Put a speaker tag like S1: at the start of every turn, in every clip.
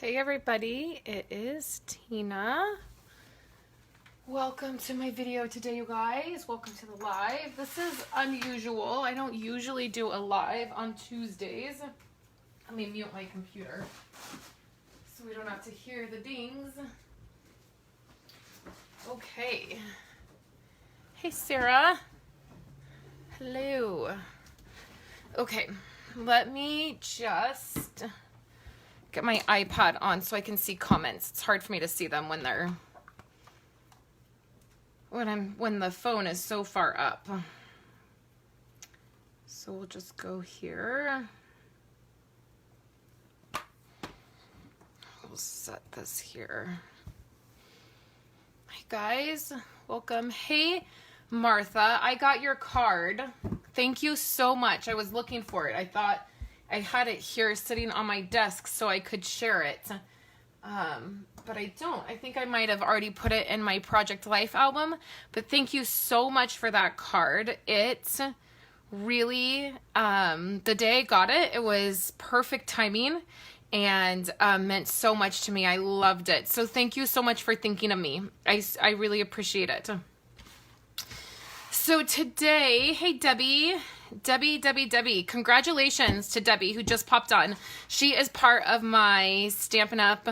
S1: Hey everybody, it is Tina. Welcome to my video today, you guys. Welcome to the live. This is unusual. I don't usually do a live on Tuesdays. Let me mute my computer so we don't have to hear the dings. Okay. Hey Sarah. Hello. Okay, let me just get my iPad on so I can see comments. It's hard for me to see them when the phone is so far up. So we'll just go here. We'll set this here. Hi guys, welcome. Hey Martha, I got your card. Thank you so much. I was looking for it. I thought I had it here sitting on my desk so I could share it. But I don't. I think I might have already put it in my Project Life album. But thank you so much for that card. It really, the day I got it, it was perfect timing and meant so much to me. I loved it. So thank you so much for thinking of me. I really appreciate it. So today, hey Debbie, congratulations to Debbie who just popped on. She is part of my Stampin' Up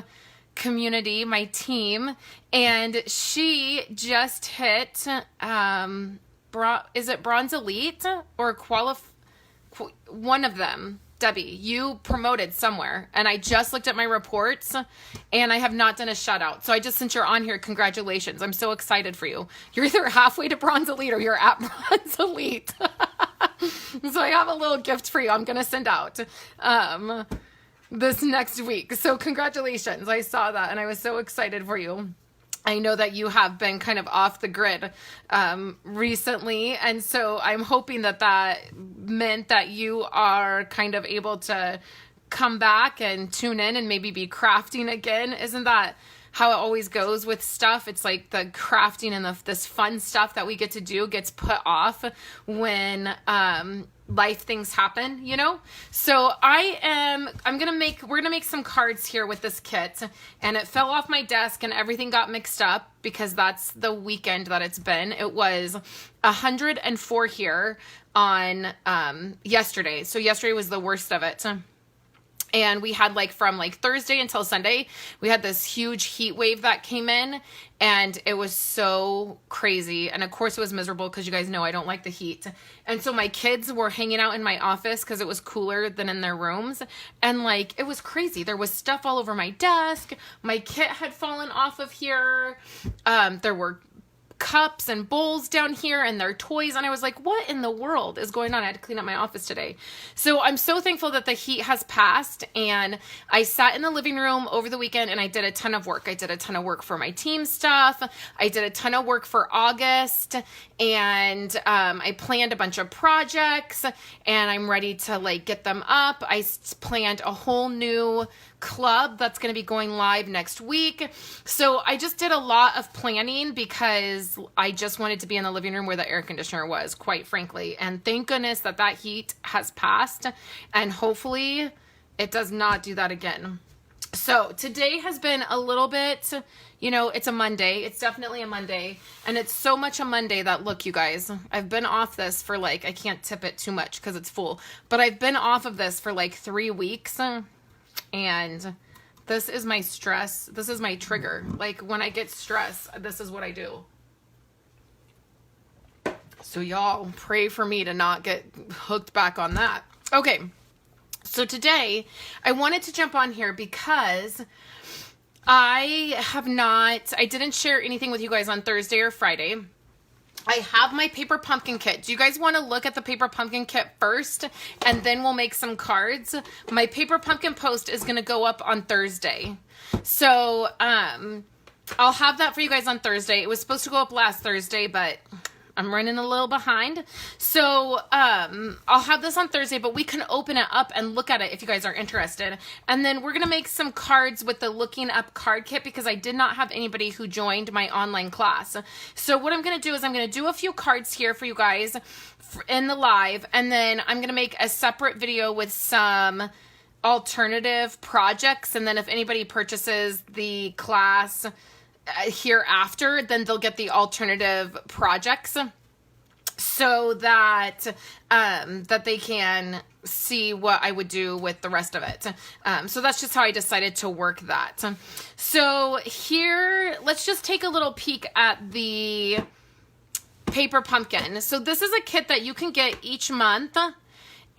S1: community, my team, and she just hit, is it Bronze Elite or one of them? Debbie, you promoted somewhere, and I just looked at my reports, and I have not done a shout out. So I just, since you're on here, congratulations. I'm so excited for you. You're either halfway to Bronze Elite or you're at Bronze Elite. So I have a little gift for you I'm going to send out this next week. So congratulations. I saw that, and I was so excited for you. I know that you have been kind of off the grid recently, and so I'm hoping that that meant that you are kind of able to come back and tune in and maybe be crafting again. Isn't that how it always goes with stuff? It's like the crafting and this fun stuff that we get to do gets put off when life things happen, you know? So we're gonna make some cards here with this kit, and it fell off my desk and everything got mixed up because that's the weekend that it's been. It was 104 here on yesterday. So yesterday was the worst of it. And we had from Thursday until Sunday, we had this huge heat wave that came in, and it was so crazy. And of course it was miserable because you guys know I don't like the heat. And so my kids were hanging out in my office because it was cooler than in their rooms. And it was crazy. There was stuff all over my desk. My kit had fallen off of here. There were cups and bowls down here and their toys, and I was like, what in the world is going on? I had to clean up my office today. So I'm so thankful that the heat has passed, and I sat in the living room over the weekend and I did a ton of work. I did a ton of work for my team stuff. I did a ton of work for August, and I planned a bunch of projects, and I'm ready to get them up. I planned a whole new club that's going to be going live next week. So I just did a lot of planning because I just wanted to be in the living room where the air conditioner was, quite frankly. And thank goodness that heat has passed, and hopefully it does not do that again. So today has been a little bit, it's a Monday. It's definitely a Monday. And it's so much a Monday that, look, you guys, I've been off this for I can't tip it too much because it's full, but I've been off of this for 3 weeks. And this is my stress. This is my trigger. When I get stressed, this is what I do. So y'all pray for me to not get hooked back on that. Okay. So today I wanted to jump on here because I didn't share anything with you guys on Thursday or Friday. I have my paper pumpkin kit. Do you guys want to look at the paper pumpkin kit first, and then we'll make some cards? My paper pumpkin post is going to go up on Thursday. So, I'll have that for you guys on Thursday. It was supposed to go up last Thursday, but I'm running a little behind. So, I'll have this on Thursday, but we can open it up and look at it if you guys are interested. And then we're going to make some cards with the Looking Up card kit because I did not have anybody who joined my online class. So what I'm going to do is I'm going to do a few cards here for you guys in the live, and then I'm going to make a separate video with some alternative projects. And then if anybody purchases the class hereafter, then they'll get the alternative projects, so that that they can see what I would do with the rest of it. So that's just how I decided to work that. So here, let's just take a little peek at the paper pumpkin. So this is a kit that you can get each month,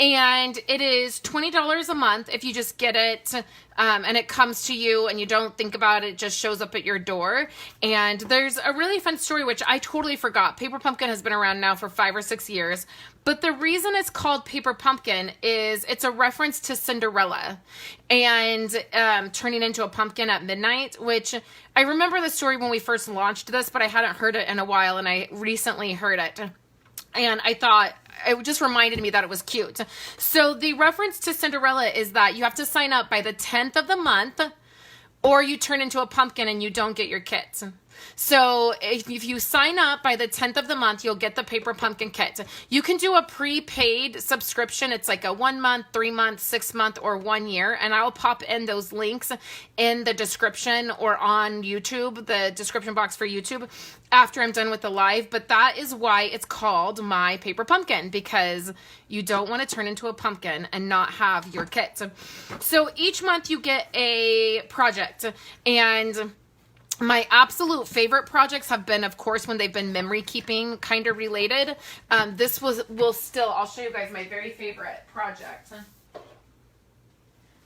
S1: and it is $20 a month if you just get it, and it comes to you and you don't think about it, it just shows up at your door. And there's a really fun story, which I totally forgot. Paper Pumpkin has been around now for 5 or 6 years, but the reason it's called Paper Pumpkin is it's a reference to Cinderella and turning into a pumpkin at midnight, which I remember the story when we first launched this, but I hadn't heard it in a while, and I recently heard it. And I thought, it just reminded me that it was cute. So the reference to Cinderella is that you have to sign up by the 10th of the month, or you turn into a pumpkin and you don't get your kit. So if you sign up by the 10th of the month, you'll get the Paper Pumpkin kit. You can do a prepaid subscription. It's like a 1 month, 3 month, 6 month, or 1 year. And I'll pop in those links in the description or on YouTube, the description box for YouTube, after I'm done with the live. But that is why it's called My Paper Pumpkin, because you don't want to turn into a pumpkin and not have your kit. So each month you get a project, and my absolute favorite projects have been, of course, when they've been memory keeping kind of related. I'll show you guys my very favorite project.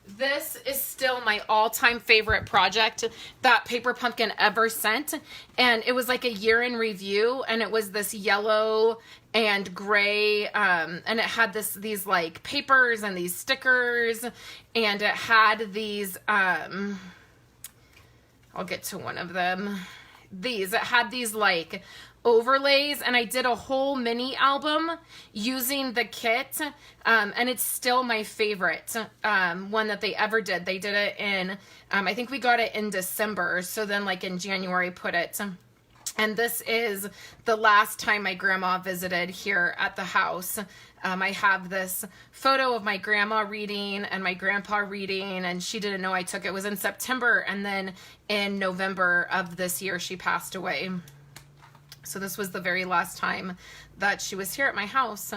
S1: This is still my all-time favorite project that Paper Pumpkin ever sent. And it was like a year in review, and it was this yellow and gray, and it had these like papers and these stickers, and it had these, I'll get to one of them. It had these like overlays, and I did a whole mini album using the kit, and it's still my favorite one that they ever did. They did it in, I think we got it in December, so then like in January put it. And this is the last time my grandma visited here at the house. I have this photo of my grandma reading and my grandpa reading, and she didn't know I took it. It was in September, and then in November of this year, she passed away. So this was the very last time that she was here at my house.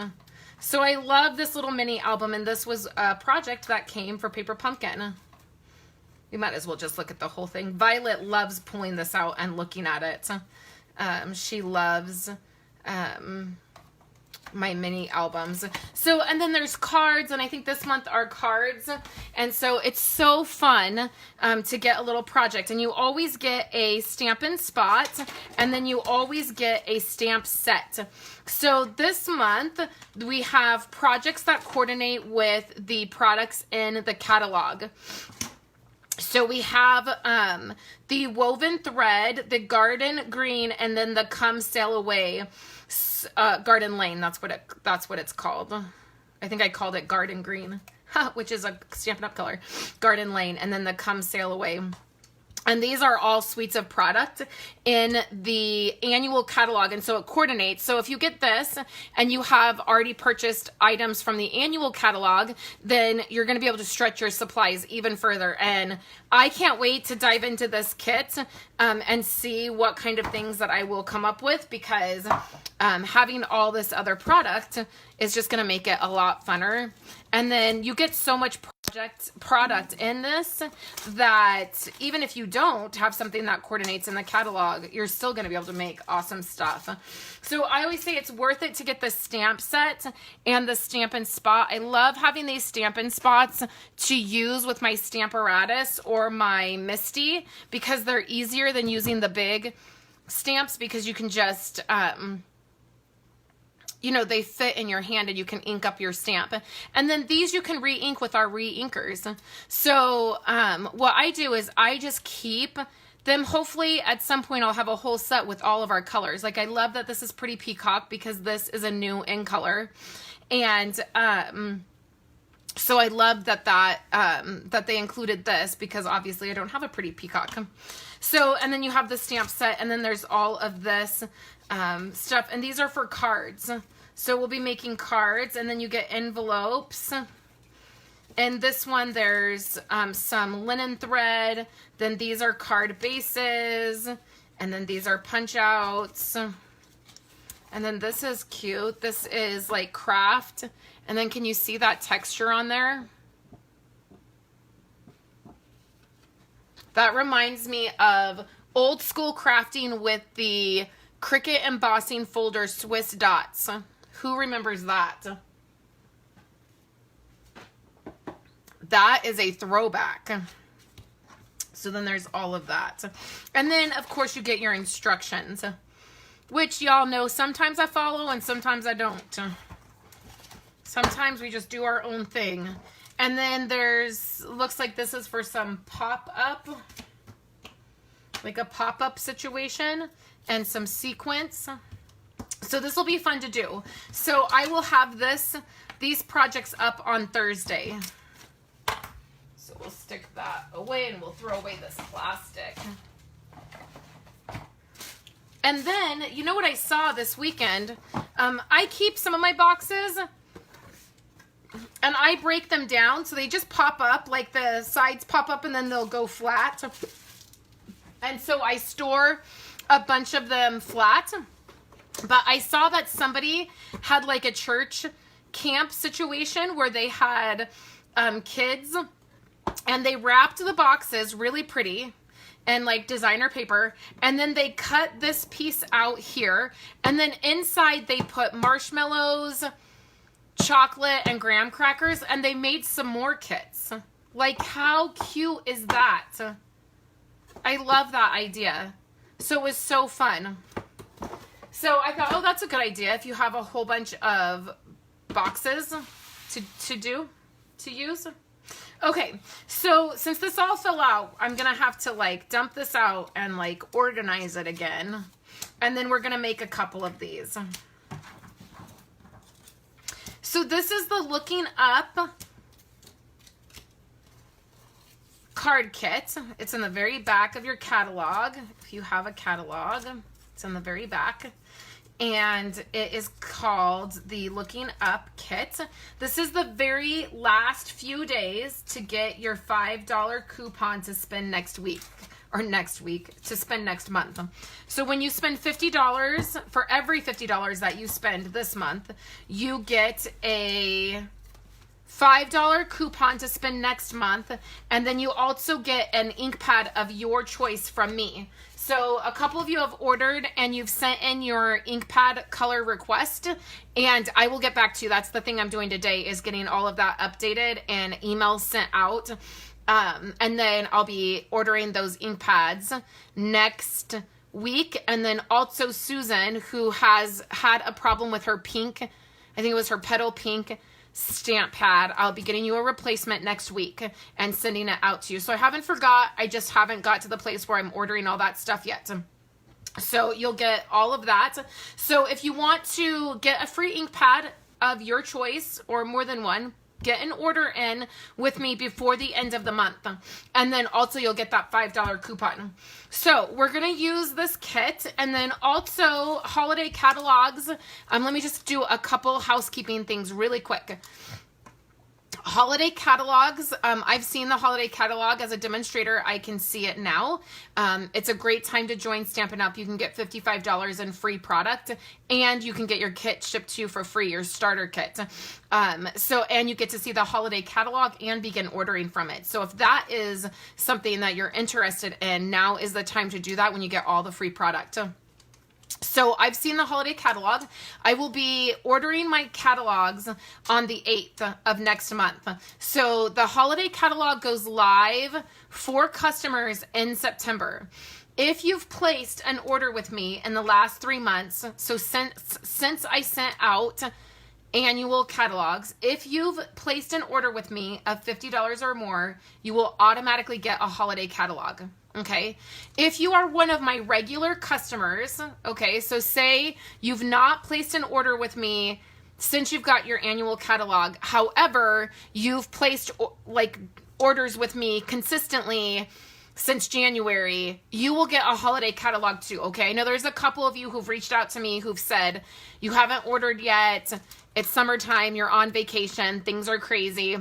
S1: So I love this little mini album, and this was a project that came for Paper Pumpkin. We might as well just look at the whole thing. Violet loves pulling this out and looking at it. She loves my mini albums. So, and then there's cards, and I think this month are cards. And so it's so fun to get a little project. And you always get a stamp and spot, and then you always get a stamp set. So this month we have projects that coordinate with the products in the catalog. So we have the woven thread, the garden green, and then the come sail away garden lane. That's what it's called. I think I called it garden green, which is a Stampin' Up! Color. Garden lane, and then the come sail away. And these are all suites of product in the annual catalog, and so it coordinates. So if you get this and you have already purchased items from the annual catalog, then you're going to be able to stretch your supplies even further. And I can't wait to dive into this kit and see what kind of things that I will come up with, because having all this other product is just going to make it a lot funner. And then you get so much product in this that even if you don't have something that coordinates in the catalog, you're still going to be able to make awesome stuff. So I always say it's worth it to get the stamp set and the stamp and spot. I love having these stamp and spots to use with my Stamparatus or my Misty, because they're easier than using the big stamps, because you can just they fit in your hand and you can ink up your stamp. And then these you can re-ink with our re-inkers. So what I do is I just keep them. Hopefully at some point I'll have a whole set with all of our colors. Like I love that this is Pretty Peacock, because this is a new in color. And so I love that they included this, because obviously I don't have a Pretty Peacock. So, and then you have the stamp set, and then there's all of this stuff, and these are for cards. So we'll be making cards, and then you get envelopes, In this one, there's some linen thread. Then these are card bases. And then these are punch outs. And then this is cute. This is like craft. And then can you see that texture on there? That reminds me of old school crafting with the Cricut embossing folder Swiss dots. Who remembers that? That is a throwback. So then there's all of that. And then, of course, you get your instructions, which y'all know sometimes I follow and sometimes I don't. Sometimes we just do our own thing. And then there's, looks like this is for some pop-up, like a pop-up situation and some sequins. So this will be fun to do. So I will have these projects up on Thursday. So we'll stick that away and we'll throw away this plastic. And then, you know what I saw this weekend? I keep some of my boxes and I break them down so they just pop up, like the sides pop up and then they'll go flat. And so I store a bunch of them flat. But I saw that somebody had like a church camp situation where they had kids and they wrapped the boxes really pretty and like designer paper, and then they cut this piece out here, and then inside they put marshmallows, chocolate, and graham crackers, and they made some more kits. Like, how cute is that? I love that idea. So it was so fun. So I thought, oh, that's a good idea if you have a whole bunch of boxes to use. Okay, so since this all fell out, I'm going to have to like dump this out and like organize it again. And then we're going to make a couple of these. So this is the Looking Up card kit. It's in the very back of your catalog. If you have a catalog, it's in the very back. And it is called the Looking Up Kit. This is the very last few days to get your $5 coupon to spend next week. Or to spend next month. So when you spend $50, for every $50 that you spend this month, you get a $5 coupon to spend next month. And then you also get an ink pad of your choice from me. So a couple of you have ordered and you've sent in your ink pad color request, and I will get back to you. That's the thing I'm doing today, is getting all of that updated and emails sent out. And then I'll be ordering those ink pads next week. And then also Susan, who has had a problem with her pink, I think it was her petal pink stamp pad, I'll be getting you a replacement next week and sending it out to you. So I haven't forgot, I just haven't got to the place where I'm ordering all that stuff yet. So you'll get all of that. So if you want to get a free ink pad of your choice or more than one, get an order in with me before the end of the month. And then also you'll get that $5 coupon. So we're going to use this kit, and then also holiday catalogs. Let me just do a couple housekeeping things really quick. Holiday catalogs. I've seen the holiday catalog as a demonstrator. I can see it now. It's a great time to join Stampin' Up. You can get $55 in free product, and you can get your kit shipped to you for free, your starter kit. And you get to see the holiday catalog and begin ordering from it. So if that is something that you're interested in, now is the time to do that when you get all the free product. So I've seen the holiday catalog. I will be ordering my catalogs on the 8th of next month. So the holiday catalog goes live for customers in September. If you've placed an order with me in the last 3 months, so since I sent out annual catalogs, if you've placed an order with me of $50 or more, you will automatically get a holiday catalog. Okay. If you are one of my regular customers, okay, so say you've not placed an order with me since you've got your annual catalog. However, you've placed like orders with me consistently since January, you will get a holiday catalog too. Okay. Now there's a couple of you who've reached out to me who've said you haven't ordered yet. It's summertime. You're on vacation. Things are crazy.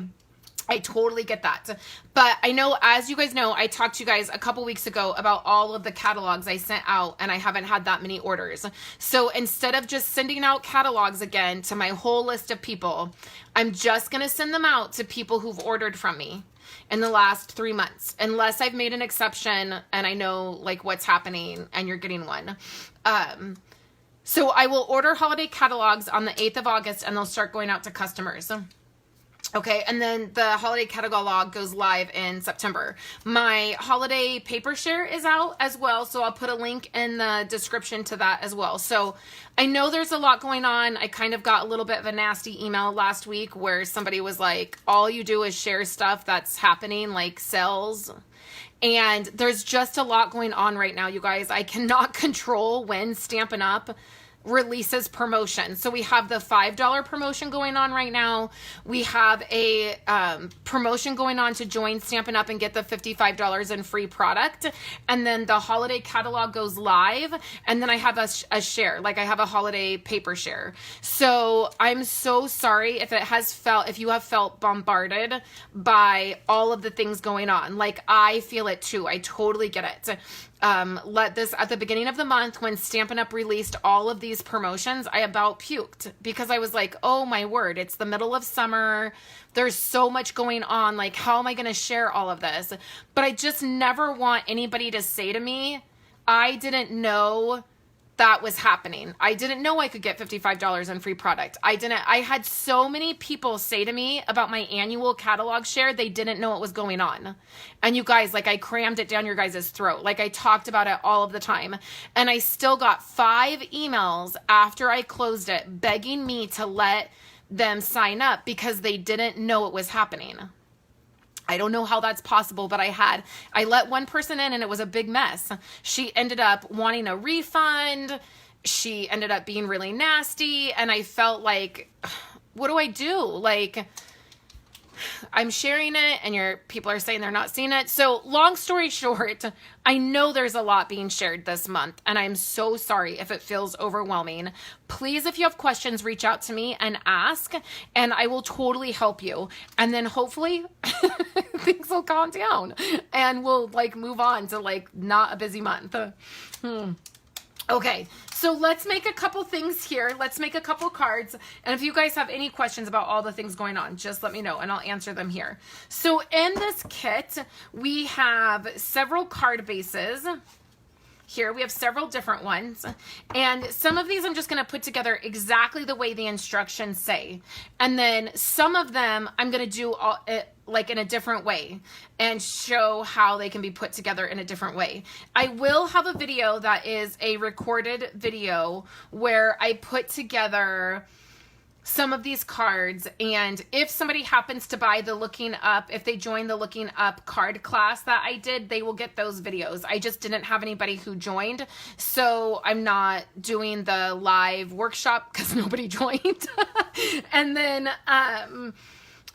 S1: I totally get that. But I know, as you guys know, I talked to you guys a couple weeks ago about all of the catalogs I sent out, and I haven't had that many orders. So instead of just sending out catalogs again to my whole list of people, I'm just going to send them out to people who've ordered from me in the last 3 months, unless I've made an exception and I know like what's happening and you're getting one. So I will order holiday catalogs on the 8th of August, and they'll start going out to customers. Okay, and then the holiday catalog goes live in September. My holiday paper share is out as well, so I'll put a link in the description to that as well. So I know there's a lot going on. I kind of got a little bit of a nasty email last week where somebody was like, all you do is share stuff that's happening, like sales. And there's just a lot going on right now, you guys. I cannot control when Stampin' Up! Releases promotion. So we have the $5 promotion going on right now. We have a promotion going on to join Stampin' Up! And get the $55 in free product. And then the holiday catalog goes live. And then I have a share, like I have a holiday paper share. So I'm so sorry if you have felt bombarded by all of the things going on. Like I feel it too. I totally get it. At the beginning of the month when Stampin' Up! Released all of these promotions, I about puked because I was like, oh my word, it's the middle of summer. There's so much going on. Like, how am I going to share all of this? But I just never want anybody to say to me, I didn't know that was happening. I didn't know I could get $55 in free product. I had so many people say to me about my annual catalog share, they didn't know what was going on. And you guys, like I crammed it down your guys' throat. Like I talked about it all of the time. And I still got 5 emails after I closed it begging me to let them sign up because they didn't know it was happening. I don't know how that's possible, but I let one person in and it was a big mess. She ended up wanting a refund. She ended up being really nasty. And I felt like, what do I do? Like, I'm sharing it and people are saying they're not seeing it. So long story short, I know there's a lot being shared this month and I'm so sorry if it feels overwhelming. Please, if you have questions, reach out to me and ask and I will totally help you. And then hopefully things will calm down and we'll like move on to like not a busy month. Okay, so let's make a couple things here. Let's make a couple cards. And if you guys have any questions about all the things going on, just let me know and I'll answer them here. So in this kit, we have several card bases. Here we have several different ones. And some of these I'm just going to put together exactly the way the instructions say. And then some of them I'm going to do like in a different way and show how they can be put together in a different way. I will have a video that is a recorded video where I put together some of these cards, and if somebody happens to buy the Looking Up, if they join the Looking Up card class that I did, they will get those videos. I just didn't have anybody who joined, so I'm not doing the live workshop because nobody joined. And then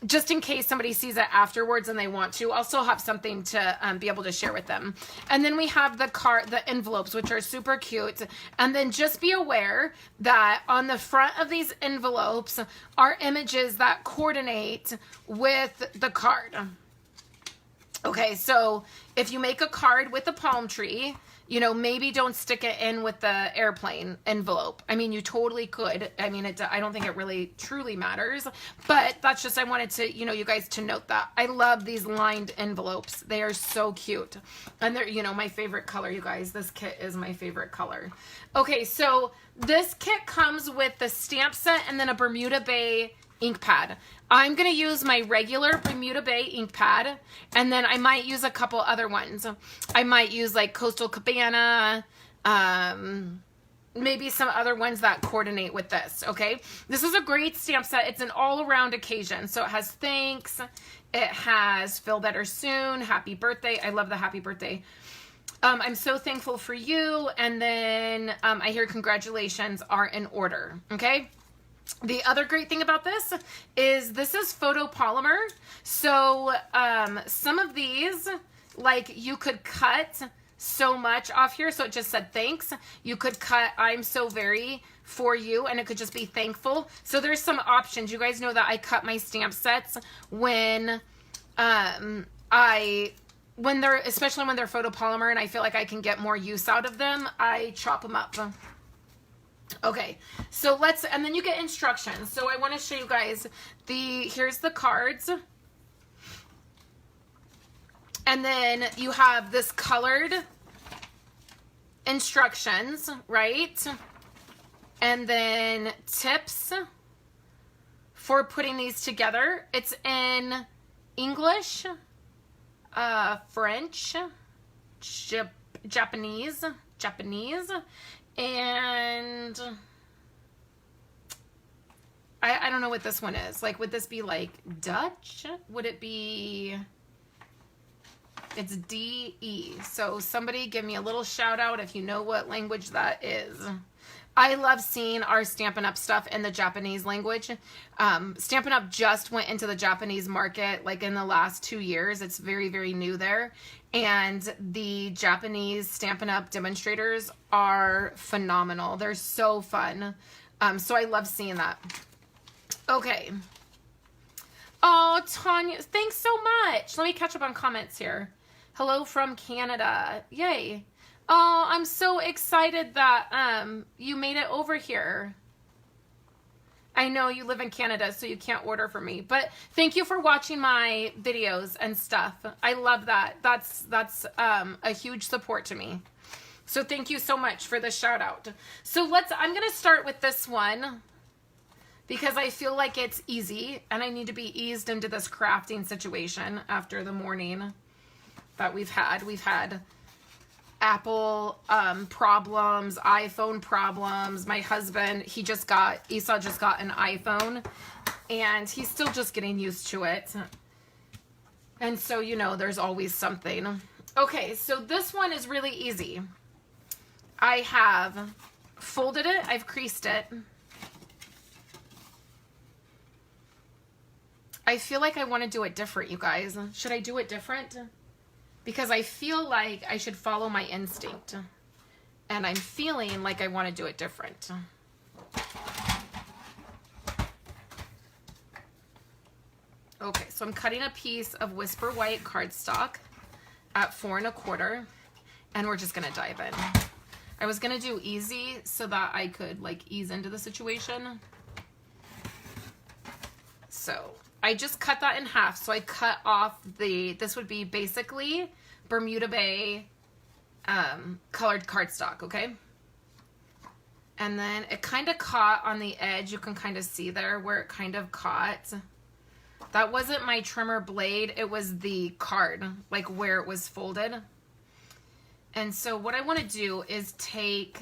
S1: just in case somebody sees it afterwards and they want to, I'll still have something to be able to share with them. And then we have the envelopes, which are super cute. And then just be aware that on the front of these envelopes are images that coordinate with the card. Okay, so if you make a card with a palm tree, you know, maybe don't stick it in with the airplane envelope. I mean, you totally could. I mean, I don't think it really truly matters, but that's just, I wanted to, you guys to note that. I love these lined envelopes. They are so cute. And they're, my favorite color, you guys. This kit is my favorite color. Okay, so this kit comes with the stamp set and then a Bermuda Bay ink pad. I'm going to use my regular Bermuda Bay ink pad, and then I might use a couple other ones. I might use like Coastal Cabana, maybe some other ones that coordinate with this, okay? This is a great stamp set. It's an all-around occasion. So it has thanks. It has feel better soon, happy birthday. I love the happy birthday. I'm so thankful for you. And then I hear congratulations are in order, okay? The other great thing about this is photopolymer. So some of these, like you could cut so much off here. So it just said thanks. You could cut I'm so very for you, and it could just be thankful. So there's some options. You guys know that I cut my stamp sets when Especially when they're photopolymer and I feel like I can get more use out of them, I chop them up. Okay, so and then you get instructions. So I want to show you guys here's the cards. And then you have this colored instructions, right? And then tips for putting these together. It's in English, French, Japanese, and I don't know what this one is. Like, would this be like Dutch? Would it be... It's DE. So somebody give me a little shout out if you know what language that is. I love seeing our Stampin' Up! Stuff in the Japanese language. Stampin' Up! Just went into the Japanese market like in the last 2 years. It's very, very new there. And the Japanese Stampin' Up! Demonstrators are phenomenal. They're so fun. So I love seeing that. Okay. Oh, Tanya, thanks so much. Let me catch up on comments here. Hello from Canada. Yay. Oh, I'm so excited that you made it over here. I know you live in Canada, so you can't order for me. But thank you for watching my videos and stuff. I love that. That's a huge support to me. So thank you so much for the shout out. So I'm going to start with this one because I feel like it's easy and I need to be eased into this crafting situation after the morning that we've had. We've had Apple problems, iPhone problems. My husband, Esau just got an iPhone and he's still just getting used to it. And so, there's always something. Okay, so this one is really easy. I have folded it, I've creased it. I feel like I want to do it different, you guys. Should I do it different? Because I feel like I should follow my instinct. And I'm feeling like I want to do it different. Okay, so I'm cutting a piece of Whisper White cardstock at 4 1/4. And we're just going to dive in. I was going to do easy so that I could ease into the situation. So I just cut that in half. So I cut off this would be basically Bermuda Bay colored cardstock, okay? And then it kind of caught on the edge. You can kind of see there where it kind of caught. That wasn't my trimmer blade. It was the card, where it was folded. And so what I want to do is take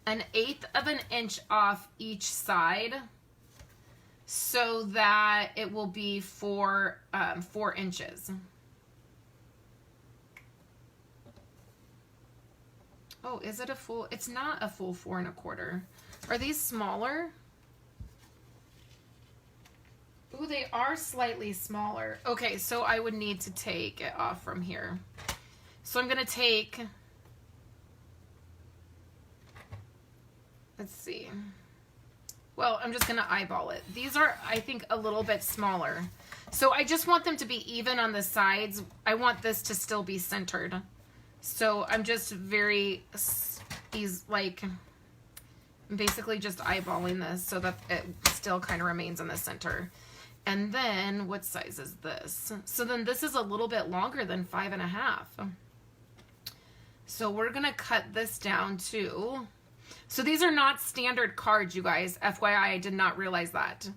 S1: 1/8 of an inch off each side, so that it will be 4 inches. Oh, is it a full? It's not a full 4 1/4. Are these smaller? Ooh, they are slightly smaller. Okay, so I would need to take it off from here. So I'm going to take, let's see. Well, I'm just going to eyeball it. These are, I think, a little bit smaller. So I just want them to be even on the sides. I want this to still be centered. So I'm just basically just eyeballing this so that it still kind of remains in the center. And then, what size is this? So then this is a little bit longer than 5 1/2. So we're going to cut this down too. So these are not standard cards, you guys. FYI, I did not realize that.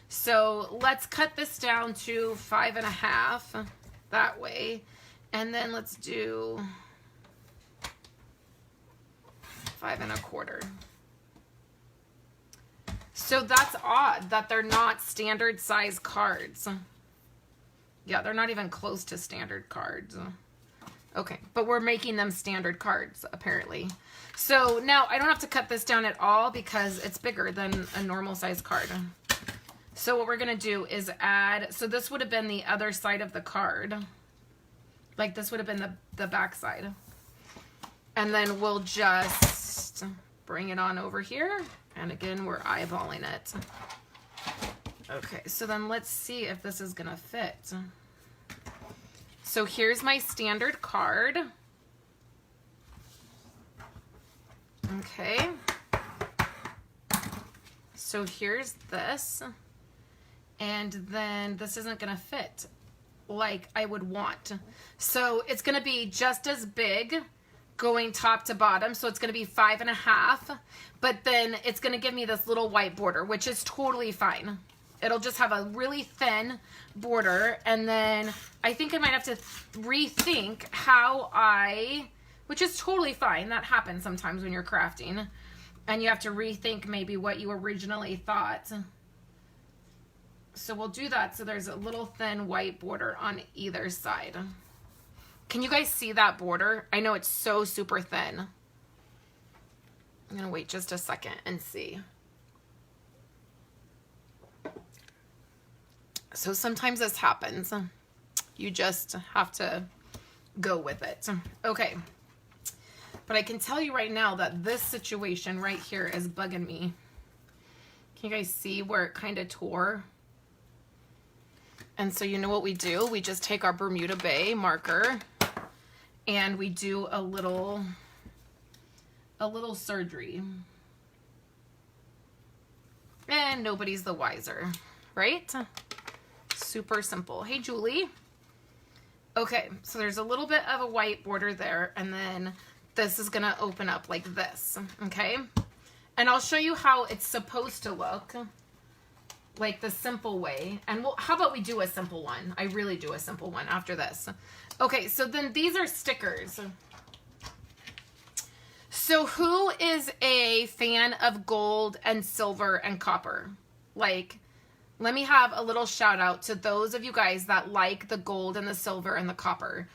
S1: So let's cut this down to 5 1/2 that way. And then let's do 5 1/4. So that's odd that they're not standard size cards. Yeah, they're not even close to standard cards. Okay, but we're making them standard cards, apparently. So now I don't have to cut this down at all because it's bigger than a normal size card. So what we're going to do is add, so this would have been the other side of the card. This would have been the back side. And then we'll just bring it on over here. And again, we're eyeballing it. Okay, so then let's see if this is going to fit. So here's my standard card. Okay. So here's this. And then this isn't going to fit like I would want. So it's going to be just as big going top to bottom. So it's going to be 5.5, but then it's going to give me this little white border, which is totally fine. It'll just have a really thin border. And then I think I might have to rethink how which is totally fine. That happens sometimes when you're crafting and you have to rethink maybe what you originally thought. So we'll do that. So there's a little thin white border on either side. Can you guys see that border? I know it's so super thin. I'm going to wait just a second and see. So sometimes this happens. You just have to go with it. Okay. But I can tell you right now that this situation right here is bugging me. Can you guys see where it kind of tore? And so you know what we do? We just take our Bermuda Bay marker and we do a little surgery. And nobody's the wiser, right? Super simple. Hey, Julie. Okay, so there's a little bit of a white border there, and then this is gonna open up like this, okay? And I'll show you how it's supposed to look, like the simple way. And how about we do a simple one? I really do a simple one after this. Okay, so then these are stickers. So who is a fan of gold and silver and copper? Like, let me have a little shout out to those of you guys that like the gold and the silver and the copper.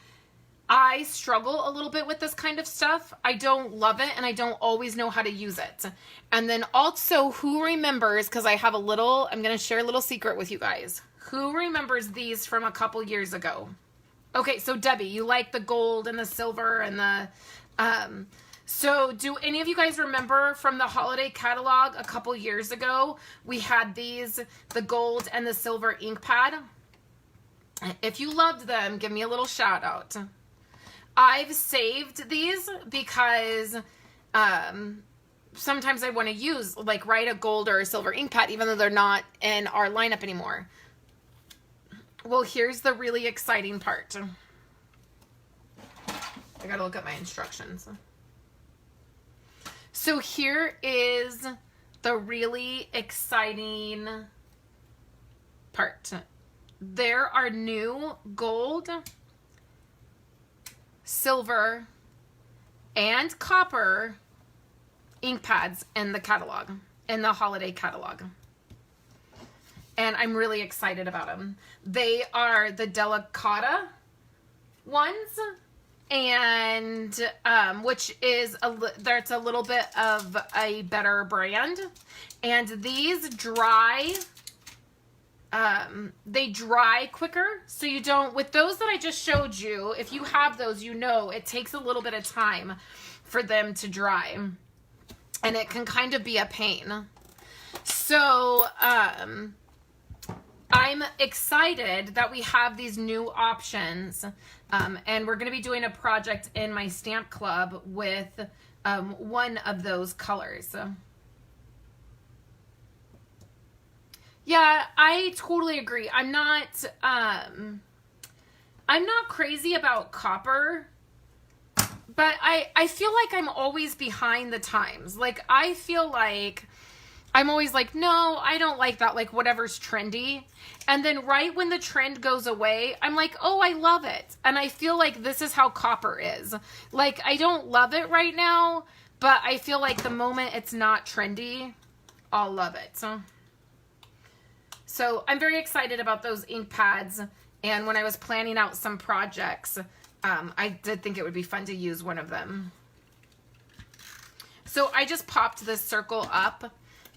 S1: I struggle a little bit with this kind of stuff. I don't love it and I don't always know how to use it. And then also, who remembers, because I'm going to share a little secret with you guys. Who remembers these from a couple years ago? Okay, so Debbie, you like the gold and the silver and the... So do any of you guys remember from the holiday catalog a couple years ago, we had these, the gold and the silver ink pad? If you loved them, give me a little shout out. I've saved these because sometimes I want to use, like, write a gold or a silver ink pad, even though they're not in our lineup anymore. Well, here's the really exciting part. I gotta look at my instructions. So here is the really exciting part. There are new gold, silver, and copper ink pads in the catalog, in the holiday catalog. And I'm really excited about them. They are the Delicata ones, and which is that's a little bit of a better brand. And these dry, they dry quicker. So you don't, with those that I just showed you, if you have those, you know it takes a little bit of time for them to dry, and it can kind of be a pain. So I'm excited that we have these new options, and we're going to be doing a project in my stamp club with one of those colors. Yeah, I totally agree. I'm not crazy about copper, but I feel like I'm always behind the times. Like, I feel like I'm always like, no, I don't like that, like whatever's trendy. And then right when the trend goes away, I'm like, oh, I love it. And I feel like this is how copper is. Like, I don't love it right now, but I feel like the moment it's not trendy, I'll love it. So I'm very excited about those ink pads. And when I was planning out some projects, I did think it would be fun to use one of them. So I just popped this circle up.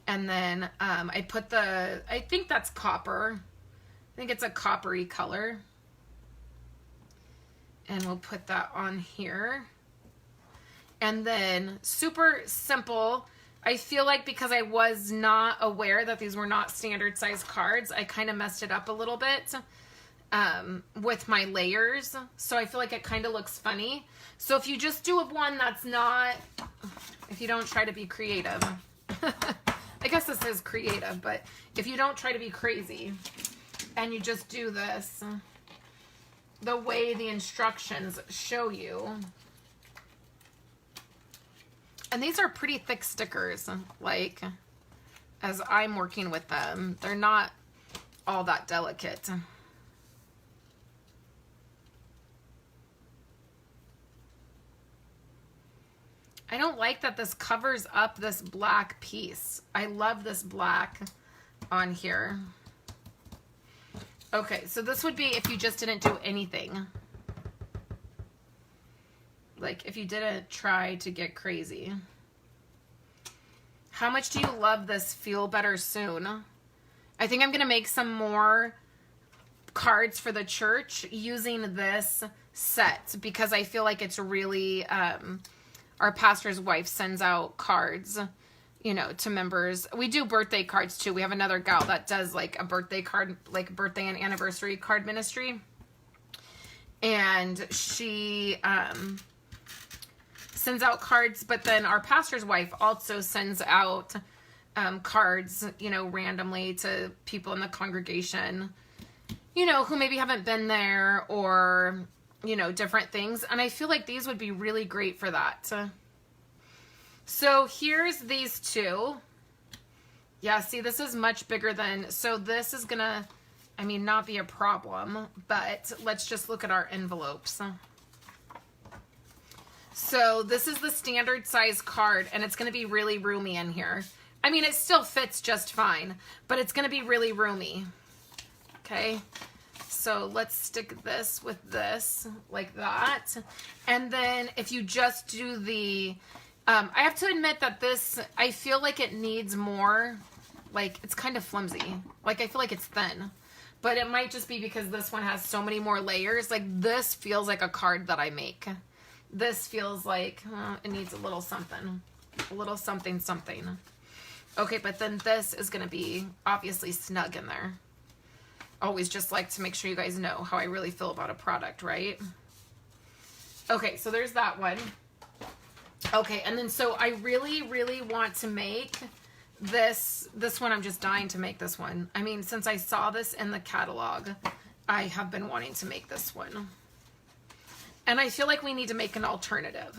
S1: And then I put I think that's copper. I think it's a coppery color. And we'll put that on here. And then super simple. I feel like because I was not aware that these were not standard size cards, I kind of messed it up a little bit. with my layers. So I feel like it kind of looks funny. So if you just do one that's not, if you don't try to be creative, I guess this is creative, but if you don't try to be crazy and you just do this the way the instructions show you. And these are pretty thick stickers, like, as I'm working with them. They're not all that delicate. I don't like that this covers up this black piece. I love this black on here. Okay, so this would be if you just didn't do anything. Like if you didn't try to get crazy. How much do you love this Feel Better Soon? I think I'm going to make some more cards for the church using this set because I feel like it's really, our pastor's wife sends out cards, you know, to members. We do birthday cards too. We have another gal that does like a birthday card, like birthday and anniversary card ministry. And she sends out cards, but then our pastor's wife also sends out cards, you know, randomly to people in the congregation, you know, who maybe haven't been there or, you know, different things. And I feel like these would be really great for that. So here's these two. Yeah, see, this is much bigger than, so this is gonna, I mean, not be a problem, but let's just look at our envelopes. So this is the standard size card, and it's gonna be really roomy in here. I mean, it still fits just fine, but it's gonna be really roomy. Okay, so let's stick this with this, like that. And then if you just do the, I have to admit that this, I feel like it needs more, like, it's kind of flimsy. Like, I feel like it's thin. But it might just be because this one has so many more layers. Like, this feels like a card that I make. This feels like it needs a little something. A little something something. Okay, but then this is going to be obviously snug in there. Always just like to make sure you guys know how I really feel about a product, right? Okay, so there's that one. Okay, and then so I really, really want to make this one. I'm just dying to make this one. I mean, since I saw this in the catalog, I have been wanting to make this one. And I feel like we need to make an alternative.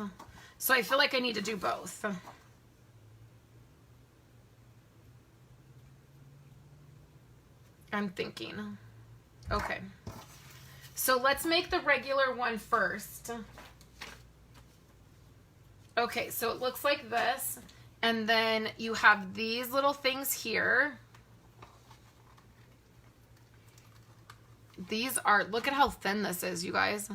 S1: So I feel like I need to do both. I'm thinking. Okay. So let's make the regular one first. Okay, so it looks like this. And then you have these little things here. These are, look at how thin this is, you guys.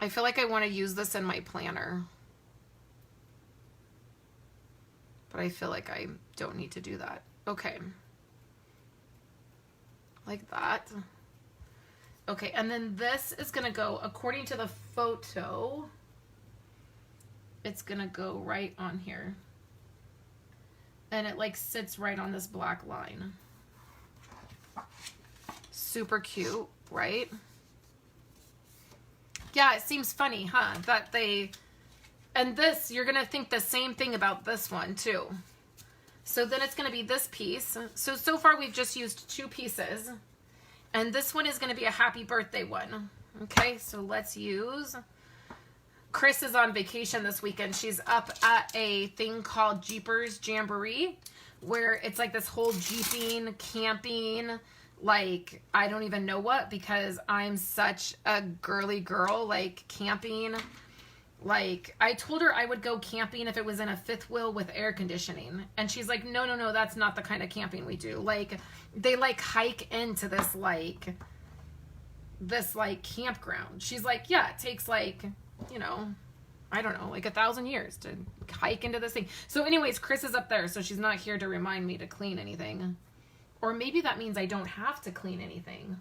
S1: I feel like I want to use this in my planner. But I feel like I don't need to do that. Okay. Like that. Okay, and then this is going to go, according to the photo, it's going to go right on here. And it like sits right on this black line. Super cute, right? Yeah, it seems funny, huh? That they, and this, you're going to think the same thing about this one too. So then it's going to be this piece. So far we've just used 2 pieces. And this one is going to be a happy birthday one. Okay, so let's use, Chris is on vacation this weekend. She's up at a thing called Jeepers Jamboree, where it's like this whole jeeping, camping, like, I don't even know what, because I'm such a girly girl, like camping. Like, I told her I would go camping if it was in a fifth wheel with air conditioning. And she's like, no, that's not the kind of camping we do. Like, they like hike into this campground. She's like, yeah, it takes like, you know, I don't know, like 1,000 years to hike into this thing. So anyways, Chris is up there, so she's not here to remind me to clean anything. Or maybe that means I don't have to clean anything.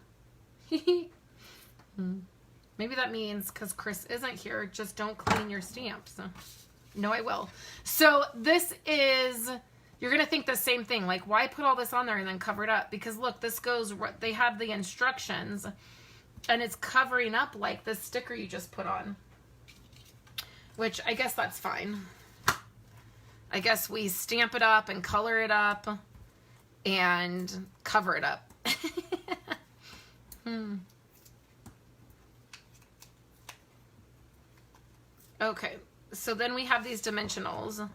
S1: Maybe that means because Chris isn't here, just don't clean your stamps. No, I will. So this is You're going to think the same thing. Like, why put all this on there and then cover it up? Because look, this goes, they have the instructions and it's covering up like the sticker you just put on. Which I guess that's fine. I guess we stamp it up and color it up and cover it up. Okay, so then we have these dimensionals,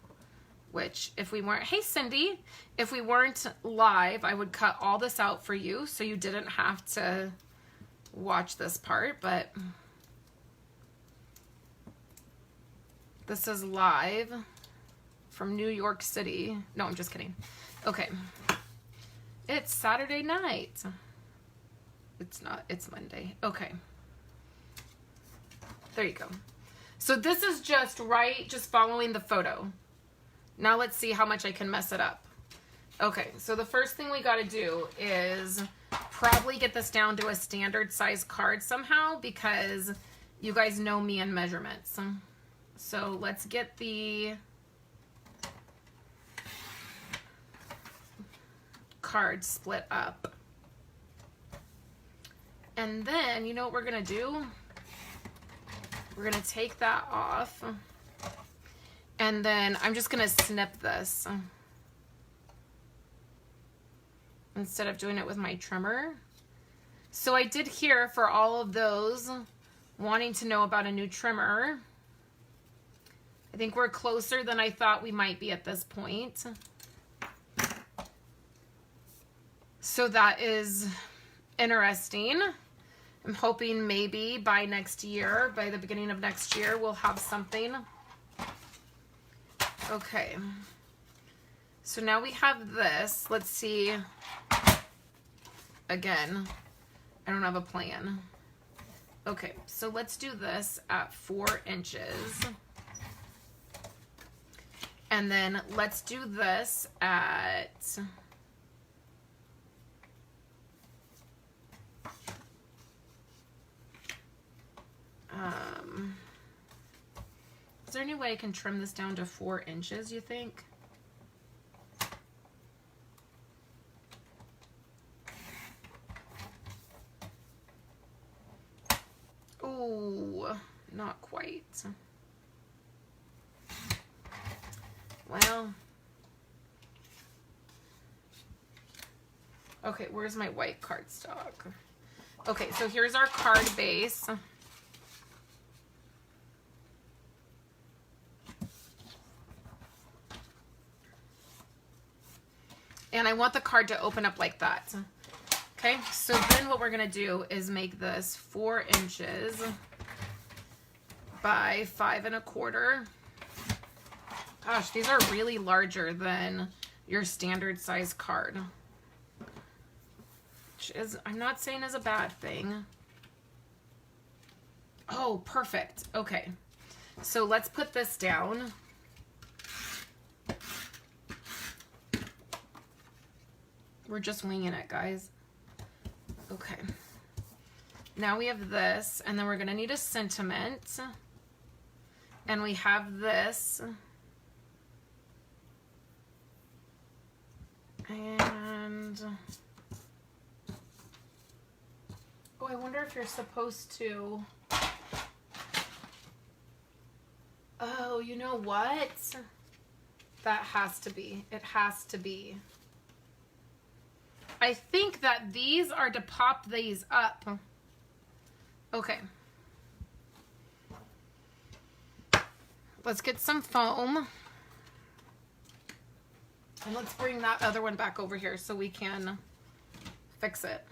S1: which if we weren't, hey Cindy, if we weren't live, I would cut all this out for you so you didn't have to watch this part, but this is live from New York City. No, I'm just kidding. Okay. It's Saturday night. It's not, it's Monday. Okay. There you go. So this is just right, just following the photo. Now let's see how much I can mess it up. Okay, so the first thing we got to do is probably get this down to a standard size card somehow, because you guys know me and measurements. So let's get the card split up. And then, you know what we're going to do? We're going to take that off. And then I'm just going to snip this instead of doing it with my trimmer. So I did hear, for all of those wanting to know about a new trimmer, I think we're closer than I thought we might be at this point. So that is interesting. I'm hoping maybe by next year, by the beginning of next year, we'll have something. Okay. So now we have this. Let's see. Again, I don't have a plan. Okay, so let's do this at 4 inches. And then let's do this at... is there any way I can trim this down to 4 inches, you think? Oh, not quite. Well, okay, where's my white cardstock? Okay, so here's our card base. And I want the card to open up like that. Okay, so then what we're gonna do is make this 4 inches by 5 1/4. Gosh, these are really larger than your standard size card. Which is, I'm not saying is a bad thing. Oh, perfect. Okay, so let's put this down. We're just winging it, guys. Okay. Now we have this, and then we're gonna need a sentiment. And we have this. And... oh, I wonder if you're supposed to... oh, you know what? That has to be. It has to be. I think that these are to pop these up. Okay. Let's get some foam. And let's bring that other one back over here so we can fix it.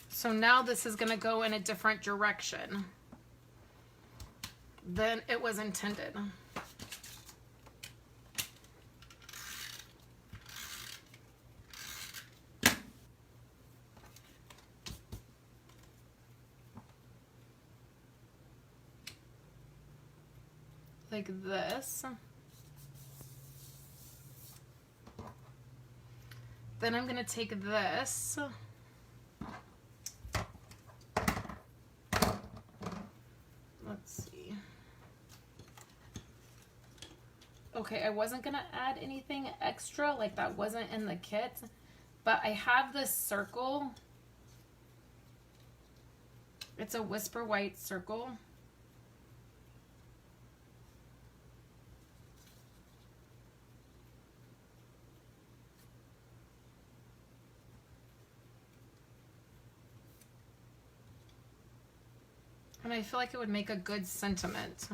S1: So now this is going to go in a different direction than it was intended. Like this. Then I'm going to take this. Let's Okay, I wasn't going to add anything extra, like that wasn't in the kit, but I have this circle. It's a Whisper White circle. And I feel like it would make a good sentiment.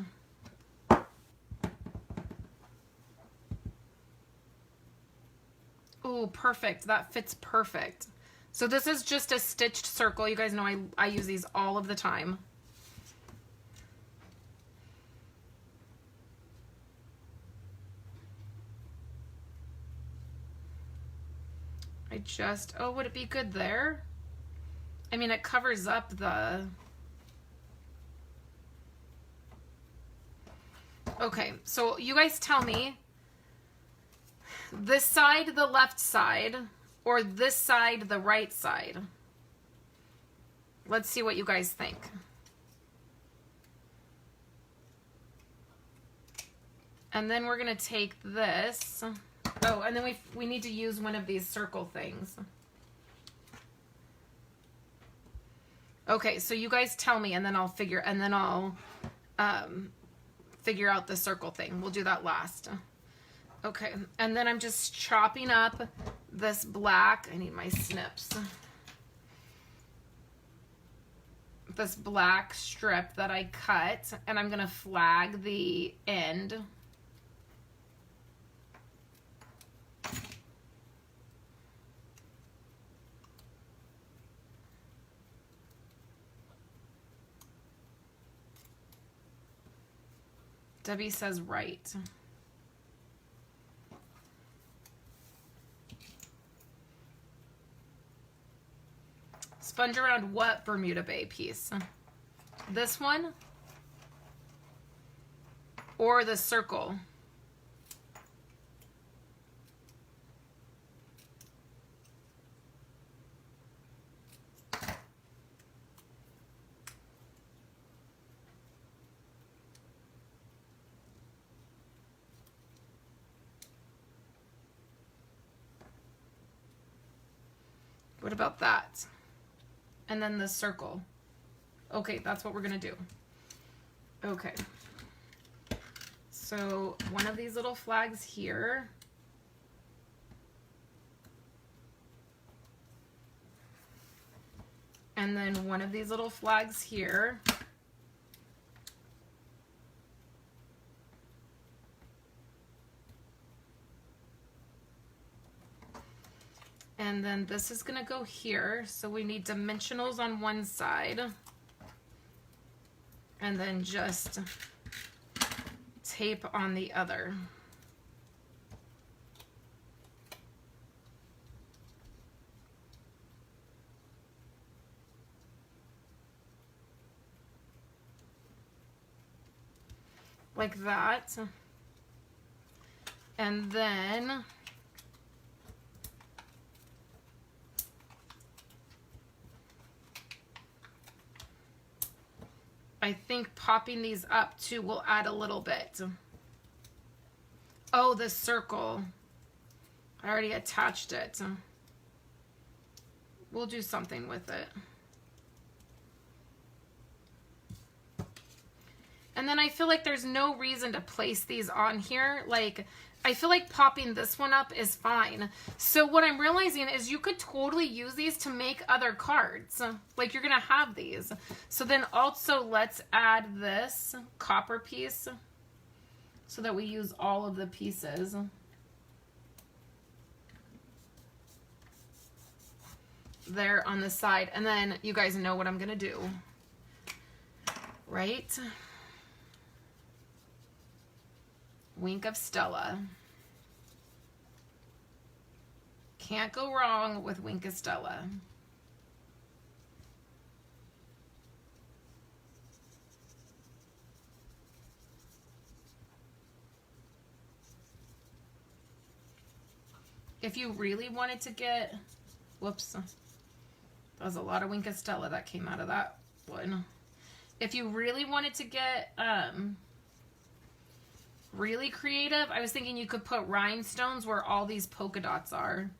S1: Oh, perfect. That fits perfect. So this is just a stitched circle. You guys know I use these all of the time. Oh, would it be good there? I mean, it covers up the... Okay, so you guys tell me, this side, the left side, or this side, the right side. Let's see what you guys think. And then we're gonna take this. Oh, and then we need to use one of these circle things. Okay, so you guys tell me, and then I'll figure out the circle thing. We'll do that last. Okay, and then I'm just chopping up this black. I need my snips. This black strip that I cut, and I'm gonna flag the end. Debbie says right. Sponge around what Bermuda Bay piece? This one? Or the circle? What about that? And then the circle. Okay, that's what we're gonna do. Okay. So one of these little flags here. And then one of these little flags here. And then this is gonna go here. So we need dimensionals on one side. And then just tape on the other. Like that. And then I think popping these up too will add a little bit. Oh, the circle. I already attached it. We'll do something with it. And then I feel like there's no reason to place these on here. Like, I feel like popping this one up is fine. So what I'm realizing is you could totally use these to make other cards. Like, you're gonna have these. So then also let's add this copper piece so that we use all of the pieces. There on the side. And then you guys know what I'm gonna do, right? Wink of Stella. Can't go wrong with Wink of Stella. If you really wanted to get, whoops, that was a lot of Wink of Stella that came out of that one. If you really wanted to get, really creative, I was thinking you could put rhinestones where all these polka dots are.